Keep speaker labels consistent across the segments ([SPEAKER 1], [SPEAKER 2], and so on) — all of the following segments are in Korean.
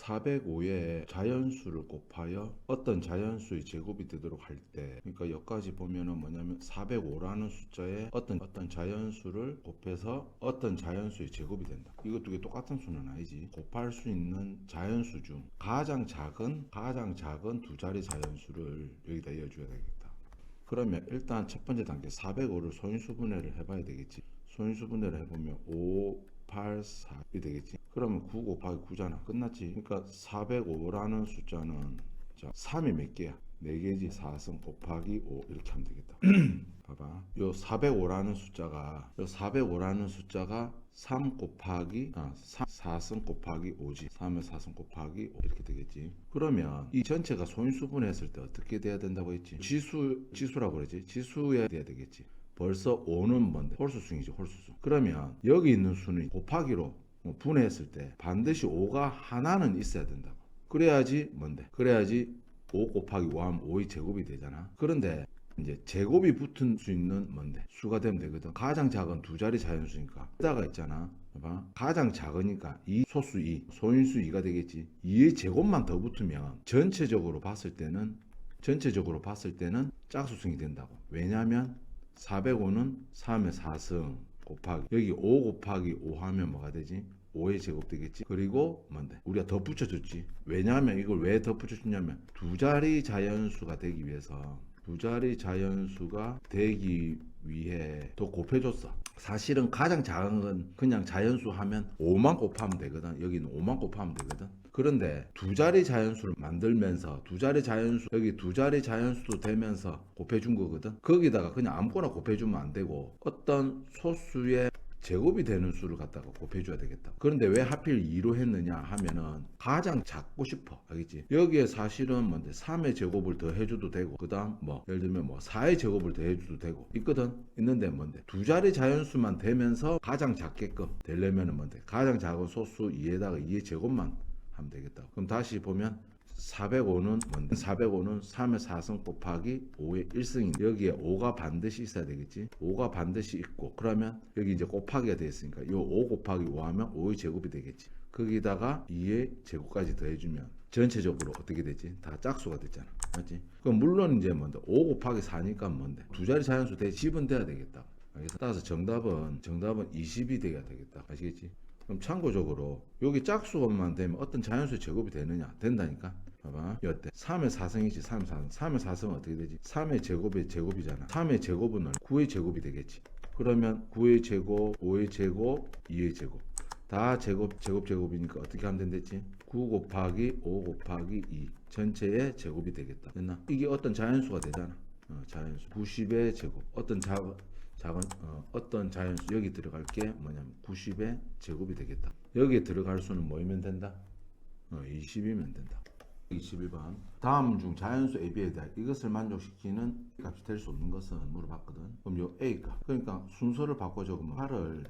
[SPEAKER 1] 405에 자연수를 곱하여 어떤 자연수의 제곱이 되도록 할 때, 그러니까 여기까지 보면은 뭐냐면 405라는 숫자에 어떤 자연수를 곱해서 어떤 자연수의 제곱이 된다. 이거 두 개 똑같은 수는 아니지. 곱할 수 있는 자연수 중 가장 작은 두 자리 자연수를 여기다 이어줘야 되겠다. 그러면 일단 첫 번째 단계 405를 소인수 분해를 해봐야 되겠지. 소인수 분해를 해보면 5, 8, 4이 되겠지. 그러면 9 곱하기 9잖아. 끝났지. 그러니까 405라는 숫자는 자 3이 몇 개야? 4개지. 4승 곱하기 5 이렇게 하면 되겠다. 봐봐. 요 405라는 숫자가 3 곱하기 4승 곱하기 5지. 3에 4승 곱하기 5 이렇게 되겠지. 그러면 이 전체가 소인수분 했을 때 어떻게 돼야 된다고 했지? 지수라고 그러지. 지수에 돼야 되겠지. 벌써 5는 뭔데? 홀수승이지, 홀수승. 그러면 여기 있는 수는 곱하기로 분해했을 때 반드시 5가 하나는 있어야 된다고. 그래야지 뭔데? 그래야지 5 곱하기 5 하면 5의 제곱이 되잖아. 그런데 이제 제곱이 붙은 수 있는 뭔데? 수가 되면 되거든. 가장 작은 두 자리 자연수니까. 여기다가 있잖아. 봐봐. 가장 작으니까 소수 2, 소인수 2가 되겠지. 2의 제곱만 더 붙으면 전체적으로 봤을 때는 짝수승이 된다고. 왜냐하면 405는 3의 4승 곱하기 여기 5 곱하기 5 하면 뭐가 되지? 5의 제곱 되겠지. 그리고 뭔데? 우리가 덧붙여줬지. 왜냐하면 이걸 왜 덧붙여줬냐면 두 자리 자연수가 되기 위해 더 곱해줬어. 사실은 가장 작은 건 그냥 자연수 하면 5만 곱하면 되거든. 여기는 5만 곱하면 되거든. 그런데 두 자리 자연수를 만들면서 여기 두 자리 자연수도 되면서 곱해준 거거든. 거기다가 그냥 아무거나 곱해주면 안 되고 어떤 소수의 제곱이 되는 수를 갖다가 곱해줘야 되겠다. 그런데 왜 하필 2로 했느냐 하면은 가장 작고 싶어. 알겠지? 여기에 사실은 뭔데 3의 제곱을 더 해줘도 되고 그 다음 예를 들면 4의 제곱을 더 해줘도 되고 있는데 뭔데 두 자리 자연수만 되면서 가장 작게끔 되려면은 뭔데 가장 작은 소수 2에다가 2의 제곱만 하면 되겠다. 그럼 다시 보면 405는 뭔데? 405는 3의 4승 곱하기 5의 1승인데 여기에 5가 반드시 있어야 되겠지. 5가 반드시 있고 그러면 여기 이제 곱하기가 되어 있으니까 이 5 곱하기 5 하면 5의 제곱이 되겠지. 거기다가 2의 제곱까지 더해주면 전체적으로 어떻게 되지? 다 짝수가 됐잖아. 맞지? 그럼 물론 이제 뭔데? 5 곱하기 4니까 뭔데? 두 자리 자연수 집은 돼야 되겠다. 알겠어? 따라서 정답은 20이 돼야 되겠다. 아시겠지? 그럼 참고적으로 여기 짝수만 되면 어떤 자연수의 제곱이 되느냐? 된다니까. 봐봐. 어때? 3의 4승이지. 3의 4승. 3의 4승은 어떻게 되지? 3의 제곱의 제곱이잖아. 3의 제곱은 9의 제곱이 되겠지. 그러면 9의 제곱, 5의 제곱, 2의 제곱. 다 제곱이니까 어떻게 하면 된댔지? 9 곱하기 5 곱하기 2 전체의 제곱이 되겠다. 됐나? 이게 어떤 자연수가 되잖아. 자연수. 90의 제곱. 어떤 자연수 여기 들어갈 게 뭐냐면 90의 제곱이 되겠다. 여기에 들어갈 수는 뭐이면 된다? 20이면 된다. 21번. 다음 중 자연수 AB에 대해 이것을 만족시키는 값이 될 수 없는 것은 물어봤거든. 그럼 요 A가 그러니까 순서를 바꿔 적으면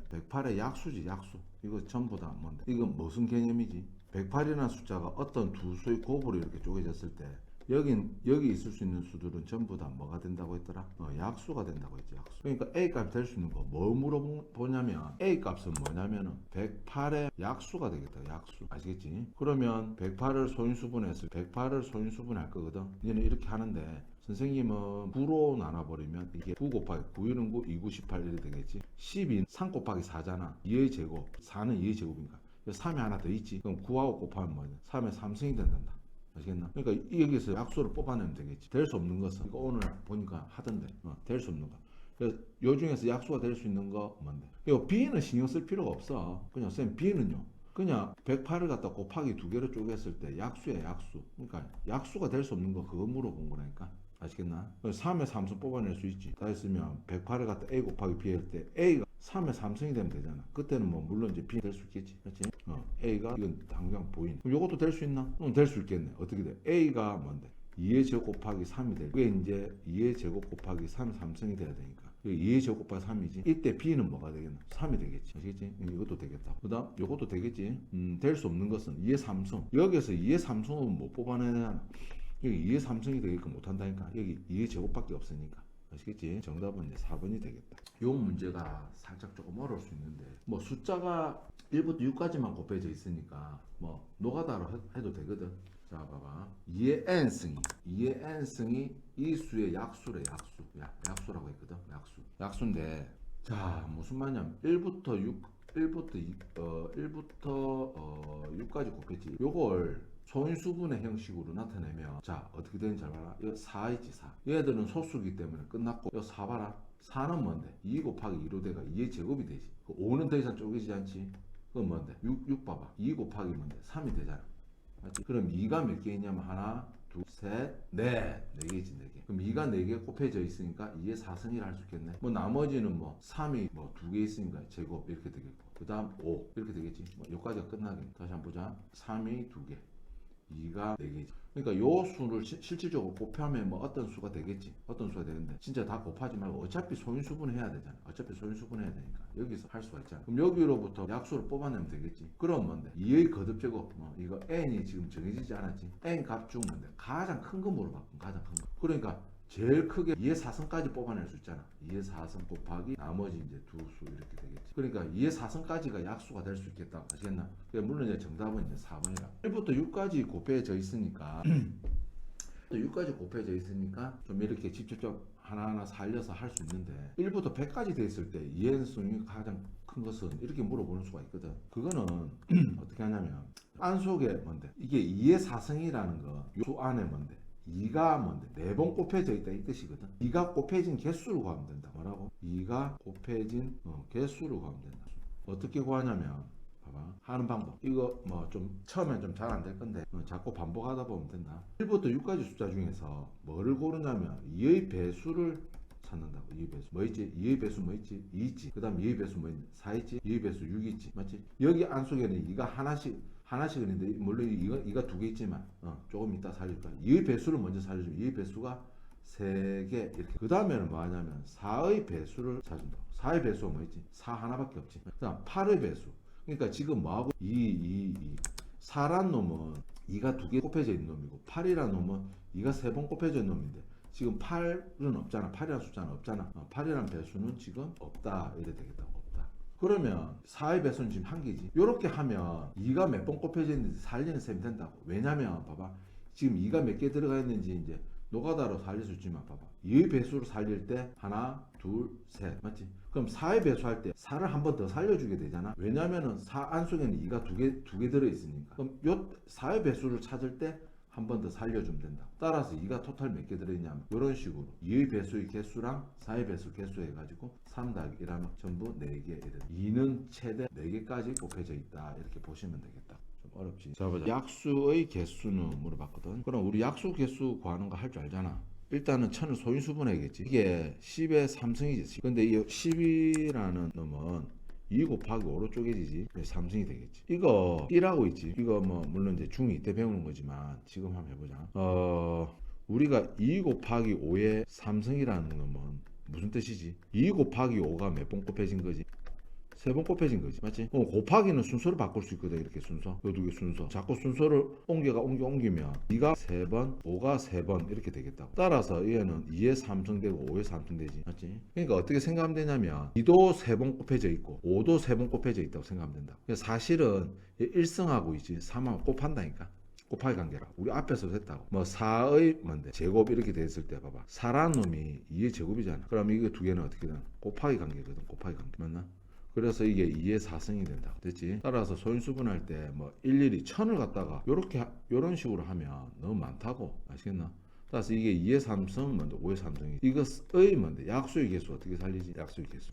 [SPEAKER 1] 108의 약수지. 약수. 이거 전부 다 뭔데? 이건 무슨 개념이지? 108이라는 숫자가 어떤 두 수의 곱으로 이렇게 쪼개졌을 때 여기 있을 수 있는 수들은 전부 다 뭐가 된다고 했더라? 약수가 된다고 했지. 약수. 그러니까 A 값이 될 수 있는 거 뭐 물어보냐면 A 값은 뭐냐면은 108의 약수가 되겠다. 약수. 아시겠지? 그러면 108을 소인수분할 거거든. 얘는 이렇게 하는데 선생님은 9로 나눠버리면 이게 9 곱하기 9는 9, 2, 9, 18 이렇게 되겠지. 10이 3 곱하기 4잖아. 2의 제곱. 4는 2의 제곱이니까. 3이 하나 더 있지. 그럼 9하고 곱하면 뭐냐? 3의 3승이 된단다. 아시겠나? 그러니까 여기서 약수를 뽑아내면 되겠지. 될 수 없는 것은 이거 오늘 보니까 하던데 될 수 없는 거. 그래서 요 중에서 약수가 될 수 있는 거 뭔데? 이거 B는 신경 쓸 필요가 없어. 그냥 쌤 B는요. 그냥 108을 갖다 곱하기 두 개로 쪼갰을 때 약수야 약수. 그러니까 약수가 될 수 없는 거 그거 물어본 거라니까. 아시겠나? 3의 3승 뽑아낼 수 있지. 다 했으면 108을 갖다 A 곱하기 B 할 때 A가 3의 3승이 되면 되잖아. 그때는 물론 이제 B 될 수 있겠지. 그렇지? A가 이건 당장 보이네. 그럼 이것도 될 수 있나? 될 수 있겠네. 어떻게 돼? A가 뭔데? 2의 제곱 곱하기 3이 돼. 그게 이제 2의 제곱 곱하기 3, 3승이 돼야 되니까. 2의 제곱 곱하기 3이지. 이때 B는 뭐가 되겠나? 3이 되겠지. 아시겠지? 이것도 되겠다. 그 다음 이것도 되겠지. 될 수 없는 것은 2의 3승. 여기서 2의 3승은 못 뽑아내냐? 여기 2의 3승이 되게끔 못한다니까. 여기 2의 제곱밖에 없으니까. 아시겠지? 정답은 이제 4번이 되겠다. 요 문제가 살짝 조금 어려울 수 있는데 뭐 숫자가 1부터 6까지만 곱해져 있으니까 뭐 노가다로 해도 되거든. 자 봐봐. 2의 n승이 이 수의 약수래. 약수라고 했거든. 약수인데 자 무슨 말이냐면 1부터 6까지 곱했지. 요걸 소인수분의 형식으로 나타내면 자 어떻게 되는지 잘 봐라. 이거 4 있지 4. 얘들은 소수기 때문에 끝났고 이거 4 봐라. 4는 뭔데? 2 곱하기 2로 돼가 2의 제곱이 되지. 5는 더 이상 쪼개지지 않지. 그건 뭔데? 6 봐봐. 2 곱하기 뭔데? 3이 되잖아. 맞지? 그럼 2가 몇 개 있냐면 하나, 둘, 셋, 넷. 4개지 4개. 그럼 2가 4개 곱해져 있으니까 2의 4승이라 할 수 있겠네. 뭐 나머지는 뭐 3이 뭐 2개 있으니까 제곱 이렇게 되겠고 그 다음 5 이렇게 되겠지. 뭐 여기까지가 끝나겠네. 다시 한번 보자. 3이 2개 2가 4개지. 그러니까 요 수를 실질적으로 곱하면 뭐 어떤 수가 되겠지. 어떤 수가 되는데 진짜 다 곱하지 말고 어차피 소인수분 해야 되잖아. 어차피 소인수분 해야 되니까 여기서 할 수가 있잖아. 그럼 여기로부터 약수를 뽑아내면 되겠지. 그럼 뭔데? 2의 거듭제곱 이거 n이 지금 정해지지 않았지. n 값 중 뭔데? 가장 큰 거 물어봐. 가장 큰 거. 그러니까 제일 크게 2의 4승까지 뽑아낼 수 있잖아. 2의 4승 곱하기 나머지 이제 두 수 이렇게 되겠지. 그러니까 2의 4승까지가 약수가 될 수 있겠다. 아시겠나? 물론 이제 정답은 이제 4번이라. 1부터 6까지 곱해져 있으니까 6까지 곱해져 있으니까 좀 이렇게 직접적 하나하나 살려서 할 수 있는데 1부터 100까지 돼 있을 때 2엔승이 가장 큰 것은 이렇게 물어보는 수가 있거든. 그거는 어떻게 하냐면 안 속에 뭔데? 이게 2의 4승이라는 거 요 안에 뭔데? 2가 뭔데? 4번 곱해져 있다 이 뜻이거든. 2가 곱해진 개수로 구하면 된다. 뭐라고? 2가 곱해진 개수로 구하면 된다. 어떻게 구하냐면 봐봐. 하는 방법. 이거 뭐 좀 처음엔 좀 잘 안 될 건데 자꾸 반복하다 보면 된다. 1부터 6까지 숫자 중에서 뭐를 고르냐면 2의 배수를 찾는다고. 2의 배수. 뭐 있지? 2의 배수 뭐 있지? 2 있지. 그 다음 2의 배수 뭐 있지? 4 있지? 2의 배수 6 있지. 맞지? 여기 안 속에는 2가 하나씩은 있는데 물론 이가 2개 있지만 조금 이따 살릴 거야. 2의 배수를 먼저 살려주면 2의 배수가 3개 이렇게. 그 다음에는 뭐 하냐면 4의 배수를 찾는다고. 4의 배수가 뭐 있지? 4 하나밖에 없지. 그 다음 8의 배수. 그러니까 지금 뭐하고 2 4란 놈은 2가 2개 곱해져 있는 놈이고 8이란 놈은 2가 3번 곱해져 있는 놈인데 지금 8은 없잖아. 8이라는 숫자는 없잖아. 8이라는 배수는 지금 없다. 이래 되겠다. 없다. 그러면 4의 배수는 지금 1개지. 이렇게 하면 2가 몇 번 곱해져 있는지 살리는 셈이 된다고. 왜냐면 봐봐. 지금 2가 몇 개 들어가 있는지 이제 노가다로 살릴 수 있지만 봐봐. 2의 배수로 살릴 때 하나, 둘, 셋. 맞지? 그럼 4의 배수할 때 4를 한 번 더 살려주게 되잖아. 왜냐면은 4 안속에는 2가 두 개 들어있으니까. 그럼 요 4의 배수를 찾을 때 한 번 더 살려주면 된다. 따라서 2가 토탈 몇 개 들어있냐면 이런 식으로 2의 배수의 개수랑 4의 배수 개수 해가지고 3 더하기 1하면 전부 4개 이래. 2는 최대 4개까지 곱해져 있다. 이렇게 보시면 되겠다. 좀 어렵지. 자 보자. 약수의 개수는 물어봤거든. 그럼 우리 약수 개수 구하는 거 할 줄 알잖아. 일단은 1000을 소인수분해야겠지. 이게 10의 3승이지. 근데 이 10이라는 놈은 2 곱하기 5로 쪼개지지. 3승이 되겠지. 이거 1하고 있지. 이거 뭐 물론 이제 중2 때 배우는 거지만 지금 한번 해보자. 우리가 2 곱하기 5의 3승이라는 놈은 무슨 뜻이지? 2 곱하기 5가 몇 번 곱해진 거지? 3번 곱해진 거지. 맞지? 곱하기는 순서를 바꿀 수 있거든. 이렇게 순서. 요 두 개 순서. 자꾸 순서를 옮기면 2가 3번, 5가 3번 이렇게 되겠다고. 따라서 얘는 2의 3승 되고 5의 3승 되지. 맞지? 그러니까 어떻게 생각하면 되냐면 2도 3번 곱해져 있고 5도 3번 곱해져 있다고 생각하면 된다. 사실은 1승하고 있지. 3하고 곱한다니까. 곱하기 관계라. 우리 앞에서도 했다고. 뭐 4의 뭔데? 제곱 이렇게 됐을 때 봐봐. 4라는 놈이 2의 제곱이잖아. 그럼 이거 두 개는 어떻게 되나? 곱하기 관계거든. 곱하기 관계. 맞나? 그래서 이게 2의 4승이 된다. 됐지? 따라서 소인수분할 때 뭐 일일이 1000을 갖다가 요런 식으로 하면 너무 많다고. 아시겠나? 따라서 이게 2의 3승 뭔데 5의 3승이 이것의 뭔데 약수의 개수 어떻게 살리지?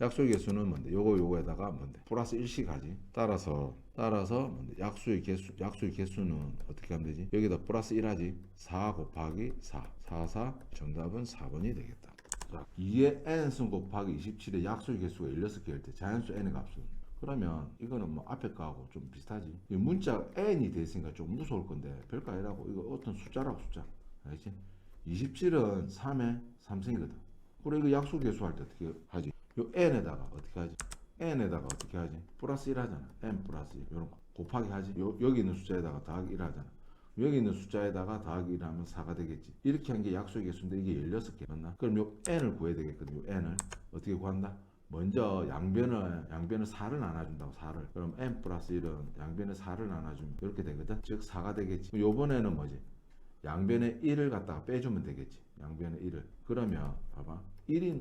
[SPEAKER 1] 약수의 개수는 뭔데 요거에다가 뭔데 플러스 1씩 하지. 따라서 뭔데 약수의 개수는 어떻게 하면 되지? 여기다 플러스 1 하지. 4 곱하기 4 정답은 4번이 되겠다. 자, 2의 n승 곱하기 27의 약수의 개수가 16개일 때 자연수 n의 값은 그러면 이거는 뭐 앞에 거하고 좀 비슷하지. 이 문자 n이 됐으니까 좀 무서울 건데 별거 아니라고. 이거 어떤 숫자라고. 숫자 알지? 27은 3의 3승이거든. 그래 이거 약수 개수 할 때 어떻게 하지? 요 n에다가 어떻게 하지? n에다가 어떻게 하지? 플러스 1 하잖아. n 플러스 1 요런 거 곱하기 하지. 여기 있는 숫자에다가 더하기 1 하잖아. 여기 있는 숫자에다가 더하기 1 하면 4가 되겠지. 이렇게 한 게 약수의 개수인데 이게 16개 맞나? 그럼 요 n을 구해야 되겠거든. 요 n을 어떻게 구한다? 먼저 양변을 4를 나눠준다고. 4를. 그럼 n 플러스 1은 양변에 4를 나눠주면 이렇게 되거든. 즉 4가 되겠지. 요번에는 뭐지? 양변에 1을 갖다가 빼주면 되겠지. 양변에 1을. 그러면 봐봐. 1이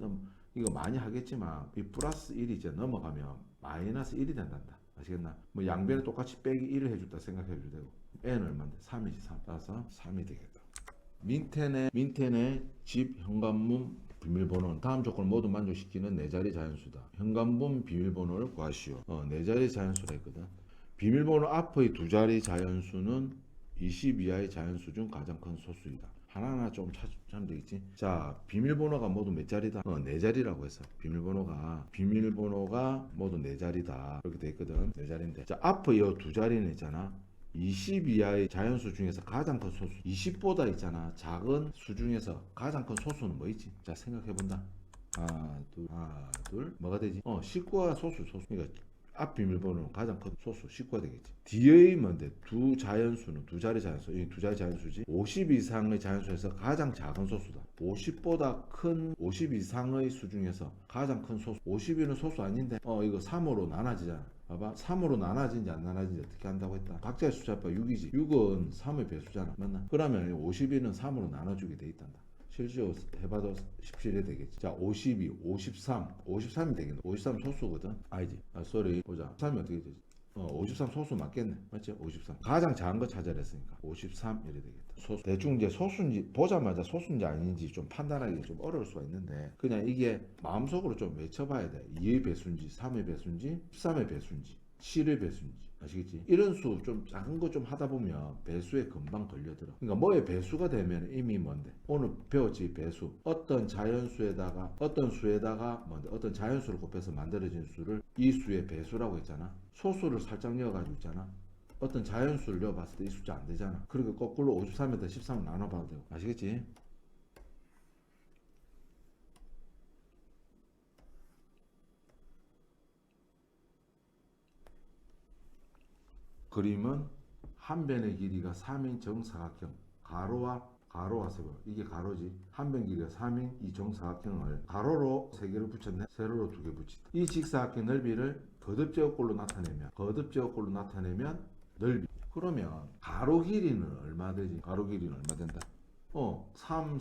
[SPEAKER 1] 이거 많이 하겠지만 이 플러스 1이 이제 넘어가면 마이너스 1이 된단다. 아시겠나? 뭐 양변에 똑같이 빼기 1을 해줬다 생각해줘도 되고. n은 얼마인데? 3이지. 3. 따라서 3이 되겠다. 민텐의 집 현관문 비밀번호는 다음 조건을 모두 만족시키는 4자리 자연수다. 현관문 비밀번호를 구하시오. 4자리 자연수라 했거든. 비밀번호 앞의 2자리 자연수는 20 이하의 자연수 중 가장 큰 소수이다. 하나하나 좀 찾으면 되겠지. 자, 비밀번호가 모두 몇 자리다? 4자리라고 했어. 비밀번호가 모두 4자리다. 이렇게 돼 있거든. 4자리인데. 자, 앞의 이 2자리는 있잖아. 20 이하의 자연수 중에서 가장 큰 소수. 20보다 있잖아. 작은 수 중에서 가장 큰 소수는 뭐 있지? 자, 생각해 본다. 하나, 둘. 뭐가 되지? 19가 소수. 그러니까 앞 비밀번호는 가장 큰 소수 19가 되겠지. 뒤의 뭔데? 두 자리 자연수. 이 2자리 자연수지. 50 이상의 자연수에서 가장 작은 소수다. 50보다 큰 50 이상의 수 중에서 가장 큰 소수. 50이는 소수 아닌데 이거 3으로 나눠지잖아. 봐봐. 3으로 나눠진지 안 나눠진지 어떻게 한다고 했다. 각자의 숫자가 6이지. 6은 3의 배수잖아. 맞나? 그러면 52는 3으로 나눠주게 돼 있단다. 실제로 해봐도 17이 되겠지. 자, 52, 53이 되겠네. 53 소수거든. 아니지. 보자. 3이 어떻게 되지? 53 소수 맞겠네. 맞지? 53. 가장 작은 거 찾아야 했으니까 53 이래 되겠다. 소수. 대충 이제 소수인지 보자마자 소수인지 아닌지 좀 판단하기 좀 어려울 수가 있는데 그냥 이게 마음속으로 좀 외쳐봐야 돼. 2의 배수인지 3의 배수인지 13의 배수인지 7의 배수인지. 아시겠지? 이런 수 좀 작은 거 좀 하다 보면 배수에 금방 걸려들어. 그러니까 뭐의 배수가 되면 이미 뭔데? 오늘 배웠지. 배수. 어떤 자연수에다가 어떤 수에다가 뭔데? 어떤 자연수를 곱해서 만들어진 수를 이 수의 배수라고 했잖아. 소수를 살짝 넣어가지고 있잖아. 어떤 자연수를 넣어봤을 때 이 숫자 안 되잖아. 그러니까 거꾸로 53에다 13을 나눠봐도 되고. 아시겠지? 그림은 한 변의 길이가 3인 정사각형. 가로와 세로. 이게 가로지. 한 변 길이가 3인 이 정사각형을 가로로 3개를 붙였네. 세로로 2개 붙이다. 이 직사각형 넓이를 거듭제곱꼴로 나타내면 넓이. 그러면 가로 길이는 얼마 되지? 가로 길이는 얼마 된다? 3.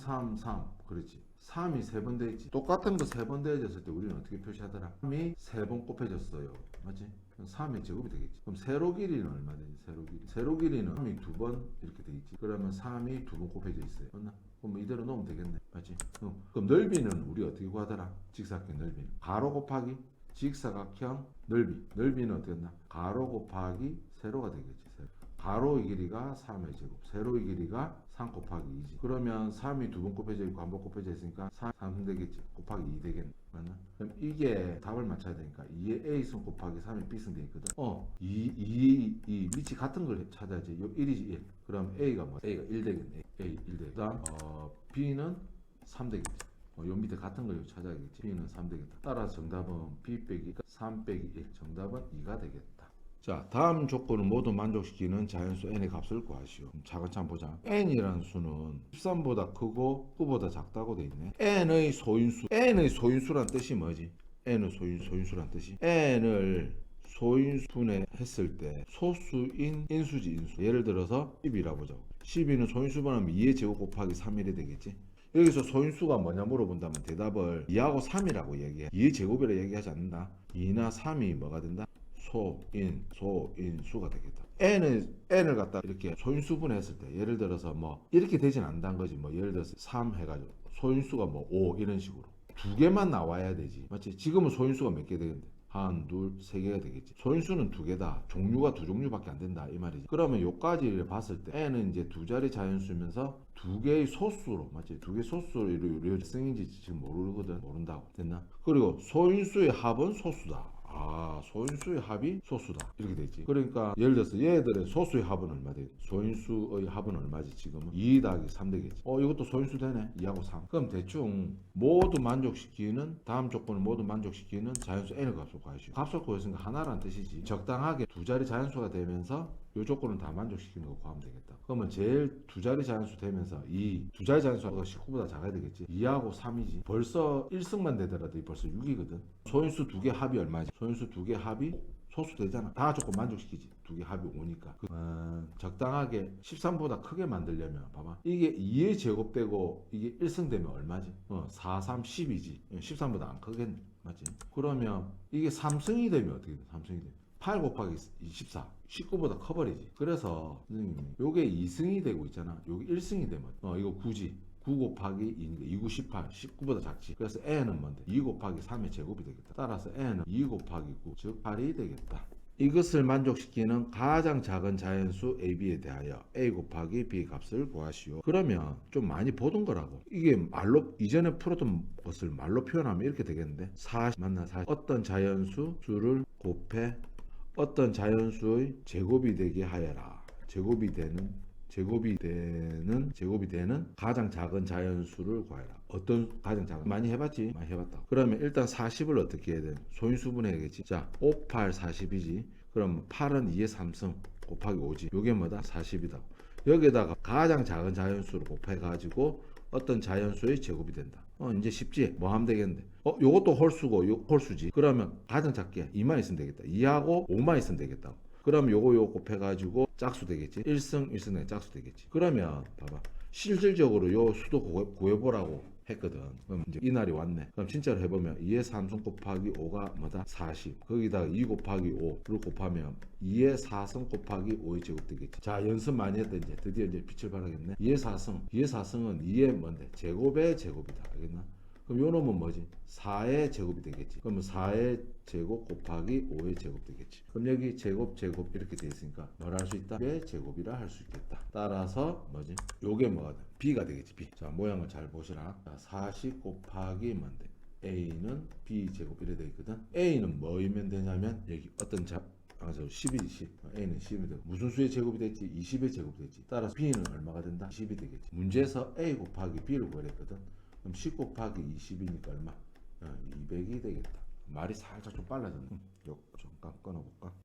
[SPEAKER 1] 그렇지. 3이 3번 되있지. 똑같은 거 3번 되어졌을 때 우리는 어떻게 표시하더라? 3이 3번 곱해졌어요. 맞지? 3의 제곱이 되겠지. 그럼 세로 길이는 얼마 되지? 세로 길이는 3이 2번 이렇게 되겠지. 그러면 3이 2번 곱해져 있어요. 맞나? 그럼 이대로 넣으면 되겠네. 맞지? 그럼 넓이는 우리 어떻게 구하더라? 직사각형 넓이는 가로 곱하기 직사각형 넓이는 어떻게 했나? 가로 곱하기 세로가 되겠지. 가로의 길이가 3의 제곱, 세로의 길이가 3 곱하기 2지. 그러면 3이 2번 곱해져 있고 한 번 곱해져 있으니까 3 되겠지. 곱하기 2 되겠네. 맞나? 그럼 이게 답을 맞춰야 되니까 2의 A승 곱하기 3의 B승 돼 있거든. 이 밑이 같은 걸 찾아야지. 요 1이지 1. 그럼 A가 뭐? A가 1 되겠네. A 1 되겠다. 그다음 B는 3 되겠지. 요 밑에 같은 걸 찾아야겠지. B는 3 되겠다. 따라서 정답은 B 빼기 3 빼기 1. 정답은 2가 되겠다. 자, 다음 조건을 모두 만족시키는 자연수 n의 값을 구하시오. 차근차근 보자. n이라는 수는 13보다 크고 9보다 작다고 돼 있네. n의 소인수란 뜻이 뭐지? n의 소인수란 뜻이 n을 소인수분해 했을 때 소수인 인수지 인수. 예를 들어서 10이라 보자고. 12는 소인수분하면 2의 제곱 곱하기 3일이 되겠지. 여기서 소인수가 뭐냐 물어본다면 대답을 2하고 3이라고 얘기해. 2의 제곱이라 얘기하지 않는다. 2나 3이 뭐가 된다? 소인수가 되겠다. n을 갖다 이렇게 소인수분 했을 때 예를 들어서 뭐 이렇게 되진 않는다는 거지. 뭐 예를 들어서 3 해가지고 소인수가 뭐 5 이런 식으로 2개만 나와야 되지. 맞지? 지금은 소인수가 몇 개 되겠는데? 1, 2, 3개가 되겠지. 소인수는 2개다. 종류가 2종류밖에 안 된다 이 말이지. 그러면 요까지를 봤을 때 n은 이제 2자리 자연수면서 2개의 소수로, 맞지? 2개의 소수로 이루어진 승인지 지금 모른다고. 됐나? 그리고 소인수의 합은 소수다. 소인수의 합이 소수다. 이렇게 되지. 그러니까 예를 들어서 얘들의 소수의 합은 얼마 돼? 소인수의 합은 얼마지? 지금은 2 더하기 3 되겠지. 이것도 소인수 되네. 2하고 3. 그럼 대충 다음 조건을 모두 만족시키는 자연수 n의 값을 구하시오. 값을 구했으니까 하나라는 뜻이지. 적당하게 2자리 자연수가 되면서 요 조건을 다 만족시키는 거 구하면 되겠다. 그러면 제일 두 자리 자연수 되면서 두 자리 자연수가 19보다 작아야 되겠지. 2하고 3이지. 벌써 1승만 되더라도 벌써 6이거든. 소인수 두 개 합이 얼마지? 소인수 두 개 합이 소수 되잖아. 다 조건 만족시키지. 두 개 합이 5니까. 적당하게 13보다 크게 만들려면 봐봐. 이게 2에 제곱되고 이게 1승 되면 얼마지? 4, 3, 10이지. 13보다 안 크겠네. 맞지? 그러면 이게 3승이 되면 어떻게 돼? 3승이 되면 8 곱하기 24 19보다 커버리지. 그래서 선생님이 요게 2승이 되고 있잖아. 요게 1승이 되면 이거 굳이 9 곱하기 2니까 2, 9, 18 19보다 작지. 그래서 n은 뭔데? 2 곱하기 3의 제곱이 되겠다. 따라서 n은 2 곱하기 9 즉 8이 되겠다. 이것을 만족시키는 가장 작은 자연수 AB에 대하여 A 곱하기 B 값을 구하시오. 그러면 좀 많이 보던 거라고. 이게 말로 이전에 풀었던 것을 말로 표현하면 이렇게 되겠는데 40 맞나? 40 어떤 자연수 수를 곱해 어떤 자연수의 제곱이 되게 하여라. 제곱이 되는 가장 작은 자연수를 구하라. 어떤 가장 작은? 많이 해봤지? 많이 해봤다. 그러면 일단 40을 어떻게 해야 돼? 소인수분해야겠지. 자, 5, 8, 40이지. 그럼 8은 2의 3승 곱하기 5지. 요게 뭐다? 40이다. 여기에다가 가장 작은 자연수를 곱해가지고 어떤 자연수의 제곱이 된다. 이제 쉽지? 뭐 하면 되겠는데? 요것도 홀수고 요 홀수지. 그러면 가장 작게 2만 있으면 되겠다. 2하고 5만 있으면 되겠다. 그럼 요거 곱해가지고 짝수 되겠지. 1승 1승의 짝수 되겠지. 그러면 봐봐. 실질적으로 요 수도 구해보라고 했거든. 그럼 이제 이 날이 왔네. 그럼 진짜로 해보면 2의 3승 곱하기 5가 뭐다? 40. 거기다가 2 곱하기 5를 곱하면 2의 4승 곱하기 5의 제곱 되겠지. 자, 연습 많이 했다. 이제 드디어 이제 빛을 발하겠네. 2의 4승은 2의 뭔데? 제곱의 제곱이다. 알겠나? 그럼 요 놈은 뭐지? 4의 제곱이 되겠지. 그러면 4의 제곱 곱하기 5의 제곱 되겠지. 그럼 여기 제곱 이렇게 돼 있으니까 뭘 할 수 있다? 의 제곱이라 할 수 있겠다. 따라서 뭐지? 요게 뭐가 돼? B가 되겠지. B. 자, 모양을 잘 보시라. 자, 40 곱하기 뭔데? A는 B 제곱 이래 돼 있거든. A는 뭐이면 되냐면 여기 어떤 10이지 10. A는 10이 되고 무슨 수의 제곱이 됐지? 20의 제곱이 됐지. 따라서 B는 얼마가 된다? 10이 되겠지. 문제에서 A 곱하기 B를 구하랬거든. 그럼 10 곱하기 20이니까 얼마? 200이 되겠다. 말이 살짝 좀 빨라졌네. 좀 끊어볼까?